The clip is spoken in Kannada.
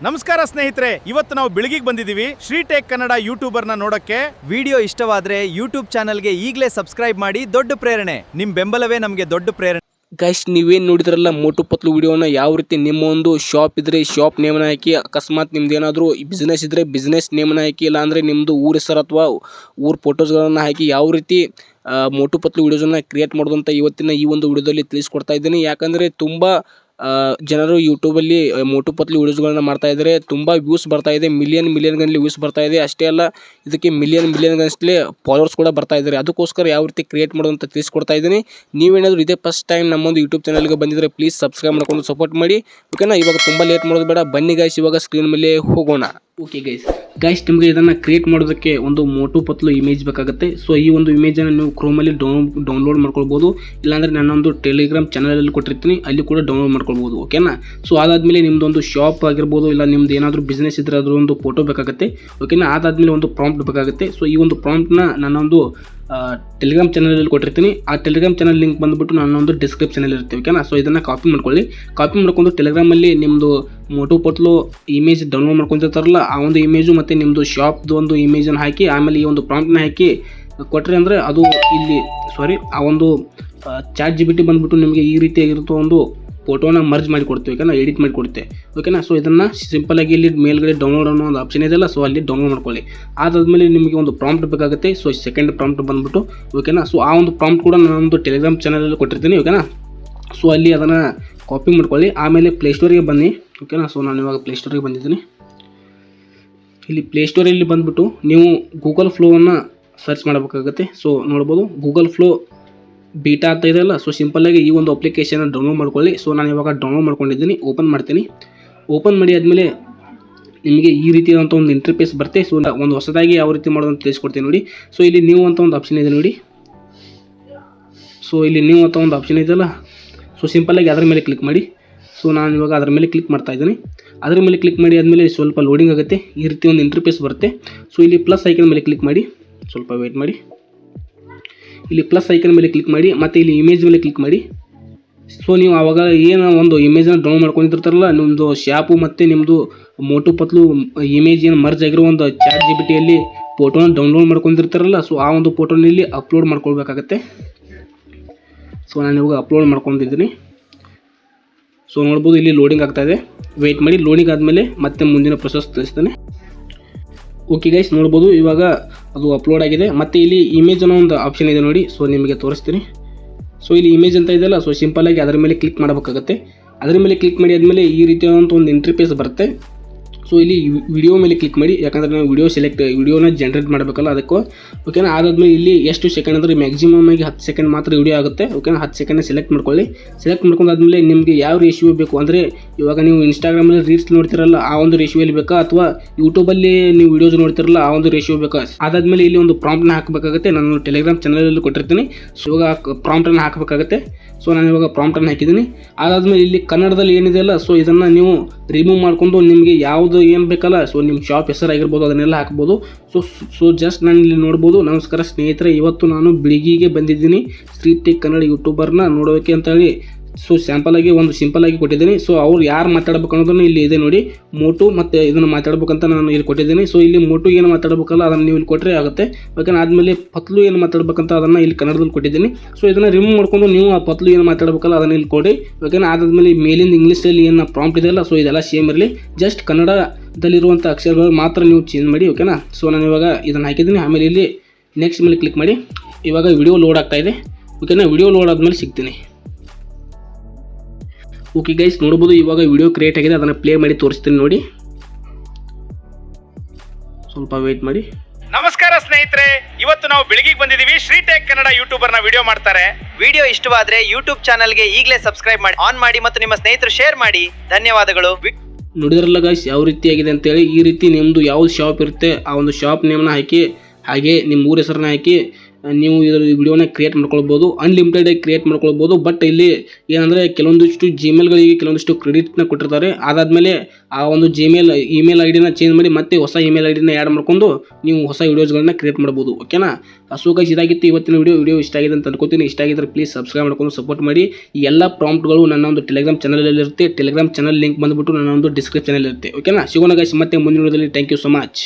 ನಮಸ್ಕಾರ ಸ್ನೇಹಿತರೆ, ಇವತ್ತು ನಾವು ಬೆಳಗಿಗೆ ಬಂದಿದ್ದೀವಿ ಶ್ರೀಟೆಕ್ ಕನ್ನಡ ಯೂಟ್ಯೂಬರ್ನ ನೋಡಕ್ಕೆ. ವಿಡಿಯೋ ಇಷ್ಟವಾದ್ರೆ ಯೂಟ್ಯೂಬ್ ಚಾನಲ್ಗೆ ಈಗಲೇ ಸಬ್ಸ್ಕ್ರೈಬ್ ಮಾಡಿ. ದೊಡ್ಡ ಪ್ರೇರಣೆ, ನಿಮ್ ಬೆಂಬಲವೇ ನಮಗೆ ದೊಡ್ಡ ಪ್ರೇರಣೆ. ಗೈಸ್, ನೀವೇನು ನೋಡಿದ್ರಲ್ಲ ಮೋಟು ಪತ್ಲು ವಿಡಿಯೋನ, ಯಾವ ರೀತಿ ನಿಮ್ಮ ಒಂದು ಶಾಪ್ ಇದ್ರೆ ಶಾಪ್ ನೇಮನ ಹಾಕಿ, ಅಕಸ್ಮಾತ್ ನಿಮ್ದು ಏನಾದರೂ ಬಿಸ್ನೆಸ್ ಇದ್ರೆ ಬಿಸ್ನೆಸ್ ನೇಮನ ಹಾಕಿ, ಇಲ್ಲಾಂದರೆ ನಿಮ್ಮದು ಊರ ಹೆಸರು ಅಥವಾ ಊರ ಫೋಟೋಸ್ಗಳನ್ನು ಹಾಕಿ ಯಾವ ರೀತಿ ಮೋಟು ಪತ್ಲು ವಿಡಿಯೋಸನ್ನು ಕ್ರಿಯೇಟ್ ಮಾಡೋದು ಅಂತ ಇವತ್ತಿನ ಈ ಒಂದು ವಿಡಿಯೋದಲ್ಲಿ ತಿಳಿಸ್ಕೊಡ್ತಾ ಇದ್ದೀನಿ. ಯಾಕಂದರೆ ತುಂಬ ಜನರು ಯೂಟ್ಯೂಬಲ್ಲಿ ಮೋಟು ಪತ್ಲು ವಿಡಿಯೋಸ್ಗಳನ್ನ ಮಾಡ್ತಾ ಇದ್ದಾರೆ. ತುಂಬ ವ್ಯೂಸ್ ಬರ್ತಾ ಇದೆ, ಮಿಲಿಯನ್ ಗಂಟಲೆ ವ್ಯೂಸ್ ಬರ್ತಾ ಇದೆ. ಅಷ್ಟೇ ಅಲ್ಲ, ಇದಕ್ಕೆ ಮಿಲಿಯನ್ ಗಂಟಲೆ ಫಾಲೋವರ್ಸ್ ಕೂಡ ಬರ್ತಾ ಇದ್ದಾರೆ. ಅದಕ್ಕೋಸ್ಕರ ಯಾವ ರೀತಿ ಕ್ರಿಯೇಟ್ ಮಾಡೋದು ಅಂತ ತಿಳಿಸ್ಕೊಡ್ತಾ ಇದ್ದೀನಿ. ನೀವೇನಾದರೂ ಇದೇ ಫಸ್ಟ್ ಟೈಮ್ ನಮ್ಮೊಂದು ಯೂಟ್ಯೂಬ್ ಚಾನಲ್ಗೆ ಬಂದಿದ್ದರೆ ಪ್ಲೀಸ್ ಸಬ್ಸ್ಕ್ರೈಬ್ ಮಾಡ್ಕೊಂಡು ಸಪೋರ್ಟ್ ಮಾಡಿ, ಓಕೆನಾ. ಇವಾಗ ತುಂಬ ಲೇಟ್ ಮಾಡೋದು ಬೇಡ, ಬನ್ನಿ ಗೈಸ್ ಇವಾಗ ಸ್ಕ್ರೀನ್ ಮೇಲೆ ಹೋಗೋಣ. ಓಕೆ ಗೈಸ್, ನಿಮಗೆ ಇದನ್ನು ಕ್ರಿಯೇಟ್ ಮಾಡೋದಕ್ಕೆ ಒಂದು ಮೋಟು ಪತ್ಲು ಇಮೇಜ್ ಬೇಕಾಗುತ್ತೆ. ಸೊ ಈ ಒಂದು ಇಮೇಜನ್ನು ನೀವು ಕ್ರೋಮಲ್ಲಿ ಡೌನ್ಲೋಡ್ ಮಾಡ್ಕೊಳ್ಬೋದು, ಇಲ್ಲಾಂದರೆ ನನ್ನೊಂದು ಟೆಲಿಗ್ರಾಮ್ ಚಾನಲಲ್ಲಿ ಕೊಟ್ಟಿರ್ತೀನಿ, ಅಲ್ಲಿ ಕೂಡ ಡೌನ್ಲೋಡ್ ಮಾಡ್ಕೊಳ್ಬೋದು, ಓಕೆನಾ. ಸೊ ಅದಾದಮೇಲೆ ನಿಮ್ಮದೊಂದು ಶಾಪ್ ಆಗಿರ್ಬೋದು, ಇಲ್ಲ ನಿಮ್ದು ಏನಾದರೂ ಬಿಸ್ನೆಸ್ ಇದ್ದರೆ ಅದರ ಒಂದು ಫೋಟೋ ಬೇಕಾಗುತ್ತೆ, ಓಕೆನಾ. ಅದಾದಮೇಲೆ ಒಂದು ಪ್ರಾಂಪ್ಟ್ ಬೇಕಾಗುತ್ತೆ. ಸೊ ಈ ಒಂದು ಪ್ರಾಂಪ್ಟ್ನ ನನ್ನೊಂದು ಟೆಲಿಗ್ರಾಮ್ ಚಾನಲಲ್ಲಿ ಕೊಟ್ಟಿರ್ತೀನಿ. ಆ ಟೆಲಿಗ್ರಾಮ್ ಚಾನಲ್ ಲಿಂಕ್ ಬಂದುಬಿಟ್ಟು ನನ್ನೊಂದು ಡಿಸ್ಕ್ರಿಪ್ಷನಲ್ಲಿ ಇರುತ್ತೆ, ಓಕೆನಾ. ಸೊ ಇದನ್ನು ಕಾಪಿ ಮಾಡ್ಕೊಂಡು ಟೆಲಿಗ್ರಾಮಲ್ಲಿ ನಿಮ್ಮದು ಮೋಟು ಪತ್ಲು ಇಮೇಜ್ ಡೌನ್ಲೋಡ್ ಮಾಡ್ಕೊಂಡಿರ್ತಾರಲ್ಲ, ಆ ಒಂದು ಇಮೇಜು ಮತ್ತು ನಿಮ್ಮದು ಶಾಪ್ದು ಒಂದು ಇಮೇಜನ್ನು ಹಾಕಿ, ಆಮೇಲೆ ಈ ಒಂದು ಪ್ರಾಂಪ್ಟ್ನ ಹಾಕಿ ಕೊಟ್ಟರೆ ಅಂದರೆ ಅದು ಆ ಒಂದು ಚಾಟ್ GPT ಬಂದುಬಿಟ್ಟು ನಿಮಗೆ ಈ ರೀತಿಯಾಗಿರುತ್ತೋ ಒಂದು ಫೋಟೋನ ಮರ್ಜ್ ಮಾಡಿ ಕೊಡ್ತೀವಿ, ಓಕೆನಾ, ಎಡಿಟ್ ಮಾಡಿ ಕೊಡುತ್ತೆ, ಓಕೆನಾ. ಸೊ ಇದನ್ನು ಸಿಂಪಲಾಗಿ ಇಲ್ಲಿ ಮೇಲ್ಗಡೆ ಡೌನ್ಲೋಡ್ ಅನ್ನೋ ಒಂದು ಆಪ್ಷನ್ ಇದೆಯಲ್ಲ, ಸೊ ಅಲ್ಲಿ ಡೌನ್ಲೋಡ್ ಮಾಡ್ಕೊಳ್ಳಿ. ಅದಾದಮೇಲೆ ನಿಮಗೆ ಒಂದು ಪ್ರಾಂಪ್ಟ್ ಬೇಕಾಗುತ್ತೆ. ಸೊ ಸೆಕೆಂಡ್ ಪ್ರಾಂಪ್ಟ್ ಬಂದುಬಿಟ್ಟು, ಓಕೆನಾ. ಸೊ ಆ ಒಂದು ಪ್ರಾಂಪ್ಟ್ ಕೂಡ ನಾನೊಂದು ಟೆಲಿಗ್ರಾಮ್ ಚಾನಲಲ್ಲಿ ಕೊಟ್ಟಿರ್ತೀನಿ, ಓಕೆನಾ. ಸೊ ಅಲ್ಲಿ ಅದನ್ನು ಕಾಪಿ ಮಾಡ್ಕೊಳ್ಳಿ. ಆಮೇಲೆ ಪ್ಲೇಸ್ಟೋರಿಗೆ ಬನ್ನಿ, ಓಕೆನಾ. ಸೊ ನಾನು ಇವಾಗ ಪ್ಲೇಸ್ಟೋರಿಗೆ ಬಂದಿದ್ದೀನಿ. ಇಲ್ಲಿ ಪ್ಲೇಸ್ಟೋರಲ್ಲಿ ಬಂದುಬಿಟ್ಟು ನೀವು ಗೂಗಲ್ ಫ್ಲೋವನ್ನು ಸರ್ಚ್ ಮಾಡಬೇಕಾಗುತ್ತೆ. ಸೊ ನೋಡ್ಬೋದು, ಗೂಗಲ್ ಫ್ಲೋ ಬೀಟಾ ಅಂತ ಇದೆಯಲ್ಲ, ಸೊ ಸಿಂಪಲ್ಲಾಗಿ ಈ ಒಂದು ಅಪ್ಲಿಕೇಶನ್ ಡೌನ್ಲೋಡ್ ಮಾಡ್ಕೊಳ್ಳಿ. ಸೊ ನಾನು ಇವಾಗ ಡೌನ್ಲೋಡ್ ಮಾಡ್ಕೊಂಡಿದ್ದೀನಿ, ಓಪನ್ ಮಾಡ್ತೀನಿ. ಓಪನ್ ಮಾಡಿ ಆದಮೇಲೆ ನಿಮಗೆ ಈ ರೀತಿಯಾದಂಥ ಒಂದು ಇಂಟರ್ಫೇಸ್ ಬರುತ್ತೆ. ಸೊ ಒಂದು ಹೊಸದಾಗಿ ಯಾವ ರೀತಿ ಮಾಡೋದು ಅಂತ ತಿಳಿಸ್ಕೊಡ್ತೀನಿ ನೋಡಿ. ಸೊ ಇಲ್ಲಿ ನ್ಯೂ ಅಂತ ಒಂದು ಆಪ್ಷನ್ ಇದೆ ನೋಡಿ. ಸೊ ಇಲ್ಲಿ ನ್ಯೂ ಅಂತ ಒಂದು ಆಪ್ಷನ್ ಇದೆಯಲ್ಲ, ಸೊ ಸಿಂಪಲ್ಲಾಗಿ ಅದರ ಮೇಲೆ ಕ್ಲಿಕ್ ಮಾಡಿ. ಸೊ ನಾನು ಇವಾಗ ಅದರ ಮೇಲೆ ಕ್ಲಿಕ್ ಮಾಡ್ತಾ ಇದ್ದೀನಿ. ಅದರ ಮೇಲೆ ಕ್ಲಿಕ್ ಮಾಡಿ ಆದಮೇಲೆ ಸ್ವಲ್ಪ ಲೋಡಿಂಗ್ ಆಗುತ್ತೆ, ಈ ರೀತಿ ಒಂದು ಇಂಟರ್ಫೇಸ್ ಬರುತ್ತೆ. ಸೊ ಇಲ್ಲಿ ಪ್ಲಸ್ ಐಕನ್ ಮೇಲೆ ಕ್ಲಿಕ್ ಮಾಡಿ, ಸ್ವಲ್ಪ ವೆಯ್ಟ್ ಮಾಡಿ. ಇಲ್ಲಿ ಪ್ಲಸ್ ಐಕನ್ ಮೇಲೆ ಕ್ಲಿಕ್ ಮಾಡಿ, ಮತ್ತು ಇಲ್ಲಿ ಇಮೇಜ್ ಮೇಲೆ ಕ್ಲಿಕ್ ಮಾಡಿ. ಸೊ ನೀವು ಆವಾಗ ಏನು ಒಂದು ಇಮೇಜನ್ನು ಡೌನ್ಲೋಡ್ ಮಾಡ್ಕೊಂಡಿರ್ತಾರಲ್ಲ, ನಿಮ್ಮದು ಶಾಪು ಮತ್ತು ನಿಮ್ಮದು ಮೋಟು ಪತ್ಲು ಇಮೇಜ್ ಏನು ಮರ್ಜ್ ಆಗಿರೋ ಒಂದು ಚಾಟ್ GPTಯಲ್ಲಿ ಫೋಟೋನ ಡೌನ್ಲೋಡ್ ಮಾಡ್ಕೊಂಡಿರ್ತಾರಲ್ಲ, ಸೊ ಆ ಒಂದು ಫೋಟೋನ ಇಲ್ಲಿ ಅಪ್ಲೋಡ್ ಮಾಡ್ಕೊಳ್ಬೇಕಾಗತ್ತೆ. ಸೊ ನಾನು ಇವಾಗ ಅಪ್ಲೋಡ್ ಮಾಡ್ಕೊಂಡಿದ್ದೀನಿ. ಸೊ ನೋಡ್ಬೋದು, ಇಲ್ಲಿ ಲೋಡಿಂಗ್ ಆಗ್ತಾಯಿದೆ, ವೆಯ್ಟ್ ಮಾಡಿ. ಲೋಡಿಂಗ್ ಆದಮೇಲೆ ಮತ್ತೆ ಮುಂದಿನ ಪ್ರೊಸೆಸ್ ತಿಳಿಸ್ತೇನೆ. ಓಕೆ ಗೈಸ್, ನೋಡ್ಬೋದು ಇವಾಗ ಅದು ಅಪ್ಲೋಡ್ ಆಗಿದೆ. ಮತ್ತು ಇಲ್ಲಿ ಇಮೇಜ್ ಅನ್ನೋ ಒಂದು ಆಪ್ಷನ್ ಇದೆ ನೋಡಿ. ಸೊ ನಿಮಗೆ ತೋರಿಸ್ತೀನಿ. ಸೊ ಇಲ್ಲಿ ಇಮೇಜ್ ಅಂತ ಇದೆಯಲ್ಲ, ಸೊ ಸಿಂಪಲ್ಲಾಗಿ ಅದರ ಮೇಲೆ ಕ್ಲಿಕ್ ಮಾಡಬೇಕಾಗುತ್ತೆ. ಅದರ ಮೇಲೆ ಕ್ಲಿಕ್ ಮಾಡಿ ಆದಮೇಲೆ ಈ ರೀತಿಯಾದಂಥ ಒಂದು ಇಂಟರ್ಫೇಸ್ ಬರುತ್ತೆ. ಸೊ ಇಲ್ಲಿ ವಿಡಿಯೋ ಮೇಲೆ ಕ್ಲಿಕ್ ಮಾಡಿ, ಯಾಕಂದರೆ ನಾವು ವಿಡಿಯೋನ ಜನ್ರೇಟ್ ಮಾಡಬೇಕಲ್ಲ, ಅದಕ್ಕೂ, ಓಕೆನಾ. ಅದಾದಮೇಲೆ ಇಲ್ಲಿ ಎಷ್ಟು ಸೆಕೆಂಡ್ ಅಂದರೆ ಮ್ಯಾಕ್ಸಿಮಮ್ ಆಗಿ 10 ಸೆಕೆಂಡ್ ಮಾತ್ರ ವಿಡಿಯೋ ಆಗುತ್ತೆ, ಓಕೆನಾ. 10 ಸೆಕೆಂಡ್ ಸೆಲೆಕ್ಟ್ ಮಾಡ್ಕೊಳ್ಳಿ. ಸೆಲೆಕ್ಟ್ ಮಾಡ್ಕೊಂಡಾದ್ಮೇಲೆ ನಿಮಗೆ ಯಾವ ರೇಷಿಯೋ ಬೇಕು ಅಂದರೆ, ಇವಾಗ ನೀವು ಇನ್ಸ್ಟಾಗ್ರಾಮಲ್ಲಿ ರೀಲ್ಸ್ ನೋಡ್ತಿರಲ್ಲ ಆ ಒಂದು ರೇಷಿಯೋಲಿ ಬೇಕಾ, ಅಥವಾ ಯೂಟ್ಯೂಬಲ್ಲಿ ನೀವು ವೀಡಿಯೋಸ್ ನೋಡ್ತಿರಲ್ಲ ಆ ಒಂದು ರೇಷಿಯೋ ಬೇಕಾ. ಅದಾದಮೇಲೆ ಇಲ್ಲಿ ಒಂದು ಪ್ರಾಂಪ್ಟ್ನ ಹಾಕಬೇಕಾಗುತ್ತೆ. ನಾನು ಟೆಲಿಗ್ರಾಮ್ ಚಾನಲಲ್ಲಿ ಕೊಟ್ಟಿರ್ತೀನಿ. ಸೊ ಇವಾಗ ಪ್ರಾಂಪ್ಟನ್ನು ಹಾಕಬೇಕಾಗುತ್ತೆ. ಸೊ ನಾನು ಇವಾಗ ಪ್ರಾಂಪ್ಟನ್ನು ಹಾಕಿದ್ದೀನಿ. ಅದಾದಮೇಲೆ ಇಲ್ಲಿ ಕನ್ನಡದಲ್ಲಿ ಏನಿದೆಯಲ್ಲ, ಸೊ ಇದನ್ನು ನೀವು ರಿಮೂವ್ ಮಾಡಿಕೊಂಡು ನಿಮಗೆ ಯಾವುದು ಏನು ಬೇಕಲ್ಲ, ಸೊ ನಿಮ್ಮ ಶಾಪ್ ಹೆಸರಾಗಿರ್ಬೋದು ಅದನ್ನೆಲ್ಲ ಹಾಕ್ಬೋದು. ಸೊ ಜಸ್ಟ್ ನಾನು ಇಲ್ಲಿ ನೋಡ್ಬೋದು. ನಮಸ್ಕಾರ ಸ್ನೇಹಿತರೆ, ಇವತ್ತು ನಾನು ಬೆಳಗಿಗೆ ಬಂದಿದ್ದೀನಿ ಶ್ರೀಟೆಕ್ ಕನ್ನಡ ಯೂಟ್ಯೂಬರ್ನ ನೋಡೋಕ್ಕೆ ಅಂತೇಳಿ. ಸೊ ಸಿಂಪಲ್ಲಾಗಿ ಕೊಟ್ಟಿದ್ದೀನಿ. ಸೊ ಅವ್ರು ಯಾರು ಮಾತಾಡ್ಬೇಕು ಅನ್ನೋದನ್ನು ಇಲ್ಲಿ ಇದೆ ನೋಡಿ, ಮೋಟು ಮತ್ತು ಇದನ್ನು ಮಾತಾಡ್ಬೇಕಂತ ನಾನು ಇಲ್ಲಿ ಕೊಟ್ಟಿದ್ದೀನಿ. ಸೊ ಇಲ್ಲಿ ಮೋಟು ಏನು ಮಾತಾಡ್ಬೇಕಲ್ಲ ಅದನ್ನು ನೀವು ಇಲ್ಲಿ ಕೊಟ್ಟರೆ ಆಗುತ್ತೆ, ಓಕೆನಾ. ಆದಮೇಲೆ ಪತ್ಲು ಏನು ಮಾತಾಡ್ಬೇಕಂತ ಅದನ್ನು ಇಲ್ಲಿ ಕನ್ನಡದಲ್ಲಿ ಕೊಟ್ಟಿದ್ದೀನಿ. ಸೊ ಇದನ್ನು ರಿಮೂವ್ ಮಾಡ್ಕೊಂಡು ನೀವು ಆ ಪತ್ಲು ಏನು ಮಾತಾಡ್ಬೇಕಲ್ಲ ಅದನ್ನು ಇಲ್ಲಿ ಕೊಡಿ, ಓಕೆನಾ. ಅದಾದಮೇಲೆ ಮೇಲಿಂದ ಇಂಗ್ಲೀಷಲ್ಲಿ ಏನು ಪ್ರಾಂಪ್ಟ್ ಇದೆಯಲ್ಲ, ಸೊ ಇದೆಲ್ಲ ಸೇಮ್ ಇರಲಿ, ಜಸ್ಟ್ ಕನ್ನಡದಲ್ಲಿರುವಂಥ ಅಕ್ಷರಗಳು ಮಾತ್ರ ನೀವು ಚೇಂಜ್ ಮಾಡಿ, ಓಕೆನಾ. ಸೊ ನಾನು ಇವಾಗ ಇದನ್ನು ಹಾಕಿದ್ದೀನಿ. ಆಮೇಲೆ ಇಲ್ಲಿ ನೆಕ್ಸ್ಟ್ ಮೇಲೆ ಕ್ಲಿಕ್ ಮಾಡಿ. ಇವಾಗ ವಿಡಿಯೋ ಲೋಡ್ ಆಗ್ತಾಯಿದೆ, ಓಕೆನಾ. ವಿಡಿಯೋ ಲೋಡ್ ಆದಮೇಲೆ ಸಿಗ್ತೀನಿ. ಓಕೆ ಗೈಸ್, ನೋಡ್ಬೋದು ಇವಾಗ ವಿಡಿಯೋ ಕ್ರಿಯೇಟ್ ಆಗಿದೆ. ಅದನ್ನು ಪ್ಲೇ ಮಾಡಿ ತೋರಿಸ್ತೀನಿ ನೋಡಿ. ಸ್ವಲ್ಪ ವೆಯ್ಟ್ ಮಾಡಿ. ನಮಸ್ಕಾರ ಸ್ನೇಹಿತರೆ, ಇವತ್ತು ನಾವು ಬೆಳಗಿಗೆ ಬಂದಿದ್ದೀವಿ ಶ್ರೀಟೆಕ್ ಕನ್ನಡ ಯೂಟ್ಯೂಬರ್ನ ವಿಡಿಯೋ ಮಾಡ್ತಾರೆ. ವಿಡಿಯೋ ಇಷ್ಟವಾದ್ರೆ ಯೂಟ್ಯೂಬ್ ಚಾನಲ್ಗೆ ಈಗಲೇ ಸಬ್ಸ್ಕ್ರೈಬ್ ಮಾಡಿ, ಆನ್ ಮಾಡಿ ಮತ್ತು ನಿಮ್ಮ ಸ್ನೇಹಿತರು ಶೇರ್ ಮಾಡಿ. ಧನ್ಯವಾದಗಳು. ನೋಡಿದ್ರಲ್ಲ ಗೈಸ್ ಯಾವ ರೀತಿಯಾಗಿದೆ ಅಂತೇಳಿ. ಈ ರೀತಿ ನಿಮ್ಮದು ಯಾವ್ದು ಶಾಪ್ ಇರುತ್ತೆ ಆ ಒಂದು ಶಾಪ್ ನೇಮ್ನ ಹಾಕಿ, ಹಾಗೆ ನಿಮ್ಮ ಊರ ಹೆಸರನ್ನ ಹಾಕಿ, ನೀವು ಇದರ ವಿಡಿಯೋನ ಕ್ರಿಯೇಟ್ ಮಾಡ್ಕೊಳ್ಬೋದು, ಅನ್ಲಿಮಿಟೆಡ್ ಆಗಿ ಕ್ರಿಯೇಟ್ ಮಾಡ್ಕೊಳ್ಬೋದು. ಬಟ್ ಇಲ್ಲಿ ಏನಂದರೆ ಕೆಲವೊಂದಿಷ್ಟು ಜಿಮೇಲ್ಗಳಿಗೆ ಕೆಲವೊಂದಿಷ್ಟು ಕ್ರೆಡಿಟ್ನ ಕೊಟ್ಟಿರ್ತಾರೆ. ಅದಾದಮೇಲೆ ಆ ಒಂದು ಇಮೇಲ್ ಐ ಡಿನ ಚೇಂಜ್ ಮಾಡಿ ಮತ್ತೆ ಹೊಸ ಇಮೇಲ್ ಐ ಡಿನ ಆ್ಯಡ್ ಮಾಡ್ಕೊಂಡು ನೀವು ಹೊಸ ವಿಡಿಯೋಸ್ಗಳನ್ನ ಕ್ರಿಯೇಟ್ ಮಾಡ್ಬೋದು. ಓಕೆನಾ? ಸೊ ಗೈಸ್, ಇದಾಗಿತ್ತು ಇವತ್ತಿನ ವಿಡಿಯೋ ಇಷ್ಟ ಆಗಿದೆ ಅಂತ ಅನ್ಕೋತೀನಿ. ಇಷ್ಟ ಆಗಿದ್ರೆ ಪ್ಲೀಸ್ ಸಬ್ಸ್ಕ್ರೈಬ್ ಮಾಡ್ಕೊಂಡು ಸಪೋರ್ಟ್ ಮಾಡಿ. ಈ ಎಲ್ಲ ಪ್ರಾಂಪ್ಟ್ಗಳು ನನ್ನ ಒಂದು ಟೆಲಿಗ್ರಾಮ್ ಚಾನಲಲ್ಲಿ ಇರುತ್ತೆ. ಟೆಲಿಗ್ರಾಮ್ ಚಾನಲ್ ಲಿಂಕ್ ಬಂದುಬಿಟ್ಟು ನನ್ನ ಒಂದು ಡಿಸ್ಕ್ರಿಪ್ಷನಲ್ಲಿ ಇರುತ್ತೆ. ಓಕೆನಾ? ಸಿಗೋಣ ಗೈಸ್ ಮತ್ತೆ ಮುಂದಿನ ವಿಡಿಯೋದಲ್ಲಿ. Thank you so much.